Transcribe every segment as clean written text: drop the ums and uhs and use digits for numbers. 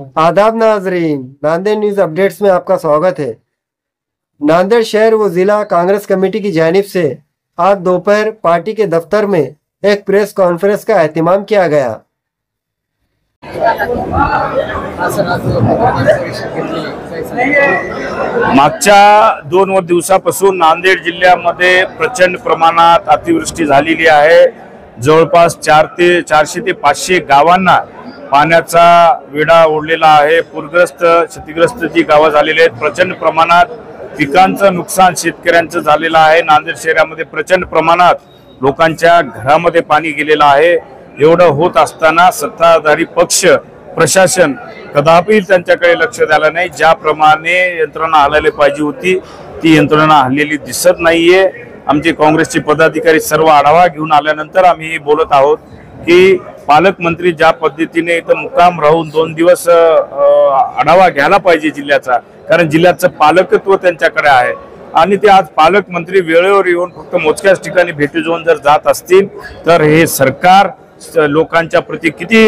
आदाब नाजरीन, Nanded news updates में आपका स्वागत है। नांदेड़ शहर व जिला कांग्रेस कमेटी की जानिब से आज दोपहर पार्टी के दफ्तर में एक प्रेस कॉन्फ्रेंस का एहतमाम किया गया। मागच्या 2 दिवसापासून नांदेड जिल्ह्यामध्ये प्रचंड प्रमाणात अतिवृष्टी झालेली आहे। जवळपास 400 ते 500 गावांना पाण्याचा वेढा ओढलेला आहे। पूरग्रस्त क्षतिग्रस्त जी गावं झालेली आहेत, प्रचंड प्रमाणात पिकांचं नुकसान शेतकऱ्यांचं झालेलं आहे। नांदेड शहरामध्ये प्रचंड प्रमाणात लोकांच्या घरामध्ये पाणी गेलेलं आहे। एवढं होत असताना सत्ताधारी पक्ष प्रशासन कदापि त्यांच्याकडे लक्ष द्यायला नाही। ज्याप्रमाणे यंत्रणा हलवली पाहिजे होती ती यंत्रणा हललेली दिसत नाहीये। आमचे काँग्रेसचे पदाधिकारी सर्व आढावा घेऊन आल्यानंतर आम्ही बोलत आहोत की पालकमंत्री ज्या पद्धतीने इथं मुक्काम राहून 2 दिवस आढावा घ्यायला पाहिजे जिल्ह्याचा, कारण जिल्ह्याचं पालकत्व त्यांच्याकडे आहे आणि ते आज पालकमंत्री वेळेवर येऊन फक्त मोजक्याच ठिकाणी भेटी देऊन जर जात असतील तर हे सरकार लोकांच्या प्रति किती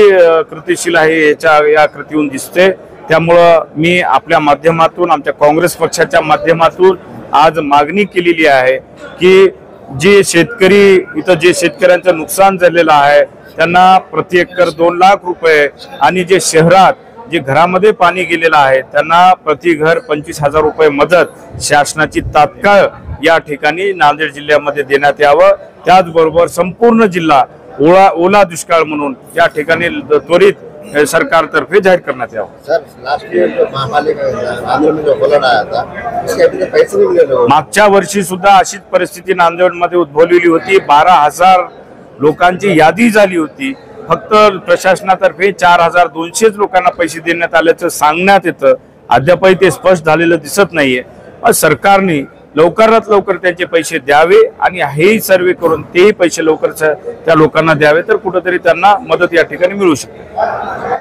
कृतिशील आहे या कृतीहून दिसते। त्यामुळे मी आपल्या माध्यमातून आमच्या काँग्रेस पक्षाच्या माध्यमातून आज मागणी केलेली आहे की जे शेतकरी इथं जे शेतकऱ्यांचं नुकसान झालेलं आहे त्यांना प्रति एकर 2 लाख रुपये आणि जे शहरात जे घरामध्ये पाणी गेलेलं आहे त्यांना प्रति घर 25,000 रुपये मदत शासनाची तात्काळ या ठिकाणी नांदेड जिल्ह्यामध्ये देण्यात यावं। त्याचबरोबर संपूर्ण जिल्हा ओला दुष्काळ म्हणून या ठिकाणी त्वरित सरकारतर्फे जाहीर करण्यात यावं। सर, लास्ट ईयर जो महापालिका नांदेड़ में जो फ्लड आया था उसके अभी तक पैसे नहीं मिले लोगों। मागच्या वर्षी सुद्धा अशीच परिस्थिती नांदेडमध्ये उद्भवलेली होती। 12,000 लोकांची यादी झाली होती। फक्त प्रशासनातर्फे 4,200 लोकांना पैसे देण्यात आल्याचं सांगण्यात येतं। अद्यापही ते स्पष्ट झालेलं दिसत नाहीये। सरकारने लवकरात लवकर त्यांचे पैसे द्यावे आणि हेही सर्वे करून तेही पैसे लवकर त्या लोकांना द्यावे तर कुठेतरी त्यांना मदत या ठिकाणी मिळू शकते।